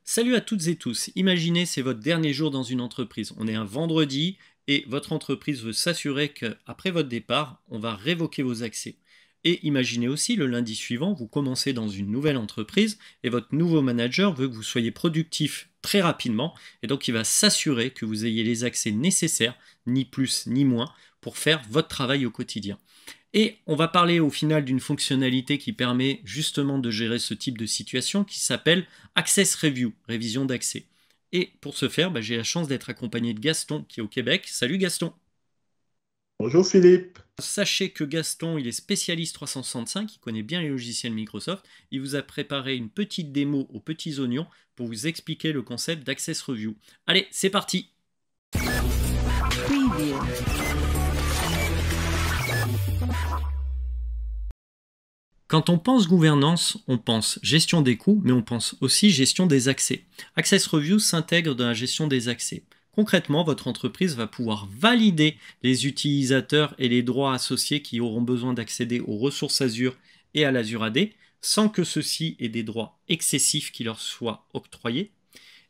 Salut à toutes et tous. Imaginez, c'est votre dernier jour dans une entreprise. On est un vendredi et votre entreprise veut s'assurer qu'après votre départ, on va révoquer vos accès. Et imaginez aussi, le lundi suivant, vous commencez dans une nouvelle entreprise et votre nouveau manager veut que vous soyez productif très rapidement et donc il va s'assurer que vous ayez les accès nécessaires, ni plus ni moins, pour faire votre travail au quotidien. Et on va parler au final d'une fonctionnalité qui permet justement de gérer ce type de situation qui s'appelle Access Review, révision d'accès. Et pour ce faire, j'ai la chance d'être accompagné de Gaston qui est au Québec. Salut Gaston. Bonjour Philippe. Sachez que Gaston, il est spécialiste 365, il connaît bien les logiciels Microsoft. Il vous a préparé une petite démo aux petits oignons pour vous expliquer le concept d'Access Review. Allez, c'est parti. Preview. Quand on pense gouvernance, on pense gestion des coûts, mais on pense aussi gestion des accès. Access Review s'intègre dans la gestion des accès. Concrètement, votre entreprise va pouvoir valider les utilisateurs et les droits associés qui auront besoin d'accéder aux ressources Azure et à l'Azure AD, sans que ceux-ci aient des droits excessifs qui leur soient octroyés.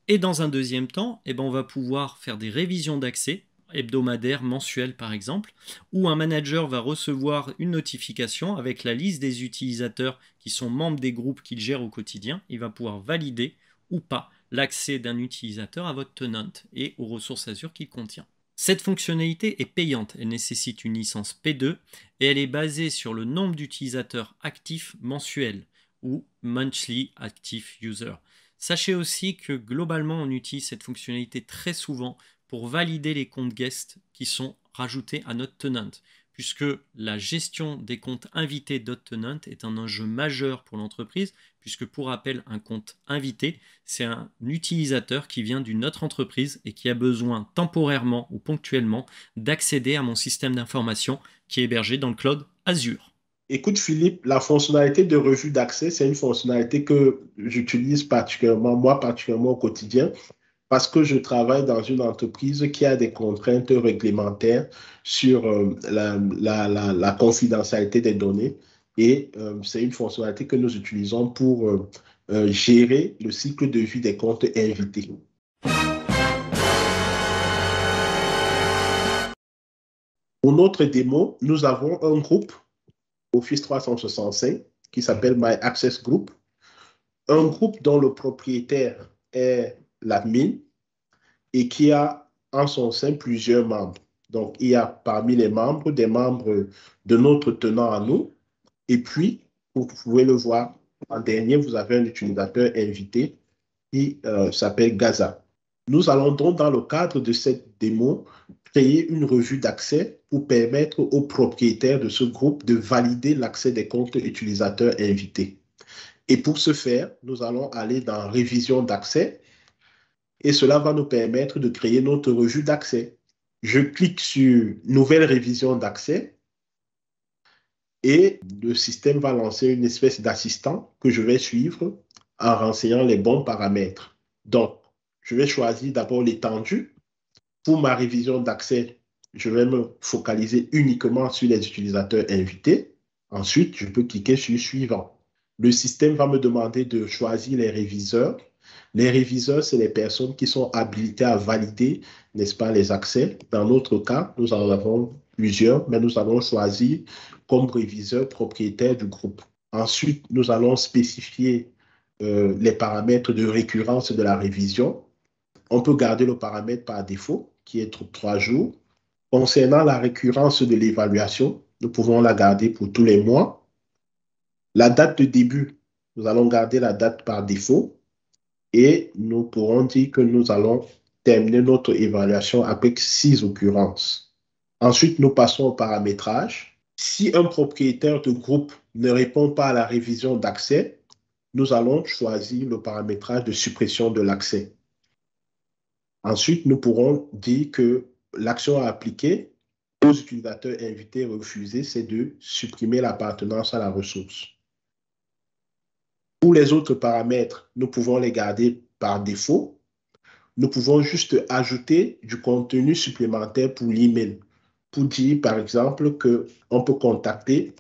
Et dans un deuxième temps, on va pouvoir faire des révisions d'accès hebdomadaires, mensuelles par exemple, où un manager va recevoir une notification avec la liste des utilisateurs qui sont membres des groupes qu'il gère au quotidien. Il va pouvoir valider ou pas l'accès d'un utilisateur à votre tenant et aux ressources Azure qu'il contient. Cette fonctionnalité est payante, elle nécessite une licence P2 et elle est basée sur le nombre d'utilisateurs actifs mensuels ou Monthly Active User. Sachez aussi que globalement, on utilise cette fonctionnalité très souvent pour valider les comptes guest qui sont rajoutés à notre tenant, puisque la gestion des comptes invités d'autres tenant est un enjeu majeur pour l'entreprise, puisque pour rappel, un compte invité, c'est un utilisateur qui vient d'une autre entreprise et qui a besoin temporairement ou ponctuellement d'accéder à mon système d'information qui est hébergé dans le cloud Azure. Écoute Philippe, la fonctionnalité de revue d'accès, c'est une fonctionnalité que j'utilise particulièrement, moi particulièrement au quotidien, parce que je travaille dans une entreprise qui a des contraintes réglementaires sur la confidentialité des données. Et c'est une fonctionnalité que nous utilisons pour gérer le cycle de vie des comptes invités. Pour notre démo, nous avons un groupe Office 365 qui s'appelle My Access Group, un groupe dont le propriétaire est l'admin et qui a en son sein plusieurs membres. Donc, il y a parmi les membres des membres de notre tenant à nous. Et puis, vous pouvez le voir, en dernier, vous avez un utilisateur invité qui s'appelle Gaza. Nous allons donc, dans le cadre de cette démo, créer une revue d'accès pour permettre aux propriétaires de ce groupe de valider l'accès des comptes utilisateurs invités. Et pour ce faire, nous allons aller dans Révision d'accès et cela va nous permettre de créer notre revue d'accès. Je clique sur Nouvelle révision d'accès et le système va lancer une espèce d'assistant que je vais suivre en renseignant les bons paramètres. Donc, je vais choisir d'abord l'étendue. Pour ma révision d'accès, je vais me focaliser uniquement sur les utilisateurs invités. Ensuite, je peux cliquer sur Suivant. Le système va me demander de choisir les réviseurs. Les réviseurs, c'est les personnes qui sont habilitées à valider, n'est-ce pas, les accès. Dans notre cas, nous en avons plusieurs, mais nous allons choisir comme réviseur propriétaire du groupe. Ensuite, nous allons spécifier les paramètres de récurrence de la révision. On peut garder le paramètre par défaut, qui est 3 jours. Concernant la récurrence de l'évaluation, nous pouvons la garder pour tous les mois. La date de début, nous allons garder la date par défaut et nous pourrons dire que nous allons terminer notre évaluation avec 6 occurrences. Ensuite, nous passons au paramétrage. Si un propriétaire de groupe ne répond pas à la révision d'accès, nous allons choisir le paramétrage de suppression de l'accès. Ensuite, nous pourrons dire que l'action à appliquer aux utilisateurs invités et refusés, c'est de supprimer l'appartenance à la ressource. Pour les autres paramètres, nous pouvons les garder par défaut. Nous pouvons juste ajouter du contenu supplémentaire pour l'email. Pour dire, par exemple, qu'on peut contacter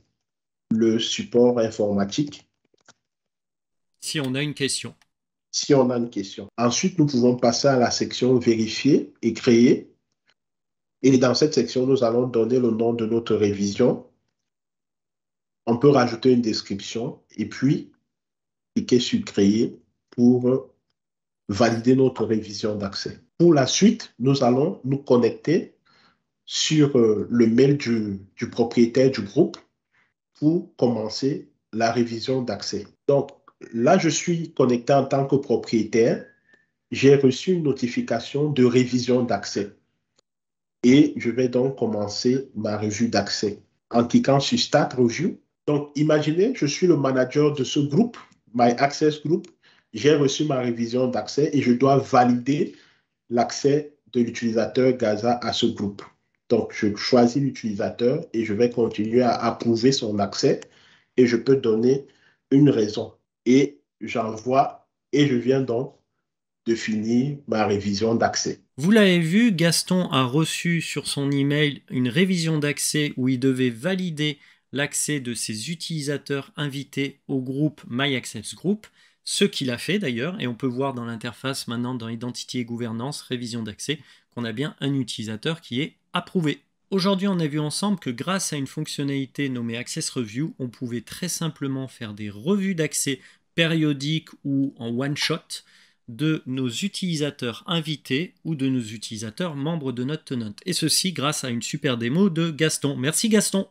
le support informatique si on a une question. si on a une question. Ensuite, nous pouvons passer à la section vérifier et créer. Et dans cette section, nous allons donner le nom de notre révision. On peut rajouter une description et puis cliquer sur créer pour valider notre révision d'accès. Pour la suite, nous allons nous connecter sur le mail du propriétaire du groupe pour commencer la révision d'accès. Donc là, je suis connecté en tant que propriétaire. J'ai reçu une notification de révision d'accès. Et je vais donc commencer ma revue d'accès en cliquant sur Start Review. Donc, imaginez, je suis le manager de ce groupe, My Access Group. J'ai reçu ma révision d'accès et je dois valider l'accès de l'utilisateur Gaza à ce groupe. Donc, je choisis l'utilisateur et je vais continuer à approuver son accès et je peux donner une raison. Et j'envoie et je viens donc de finir ma révision d'accès. Vous l'avez vu, Gaston a reçu sur son email une révision d'accès où il devait valider l'accès de ses utilisateurs invités au groupe My Access Group, ce qu'il a fait d'ailleurs, et on peut voir dans l'interface maintenant dans Identité et Gouvernance, révision d'accès, qu'on a bien un utilisateur qui est approuvé. Aujourd'hui, on a vu ensemble que grâce à une fonctionnalité nommée Access Review, on pouvait très simplement faire des revues d'accès périodiques ou en one-shot de nos utilisateurs invités ou de nos utilisateurs membres de notre tenant. Et ceci grâce à une super démo de Gaston. Merci Gaston.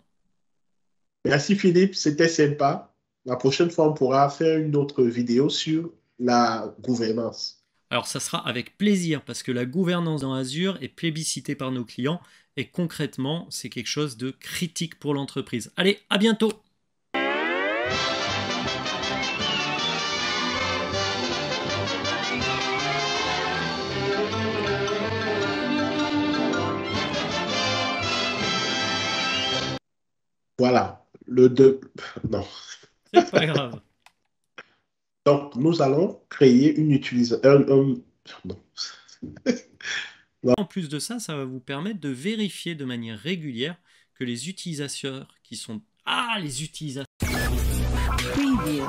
Merci Philippe, c'était sympa. La prochaine fois, on pourra faire une autre vidéo sur la gouvernance. Alors ça sera avec plaisir parce que la gouvernance dans Azure est plébiscitée par nos clients et concrètement, c'est quelque chose de critique pour l'entreprise. Allez, à bientôt! Voilà, non. C'est pas grave. Donc, nous allons créer une utilisation. En plus de ça, ça va vous permettre de vérifier de manière régulière que les utilisateurs qui sont... Ah, les utilisateurs... Preview.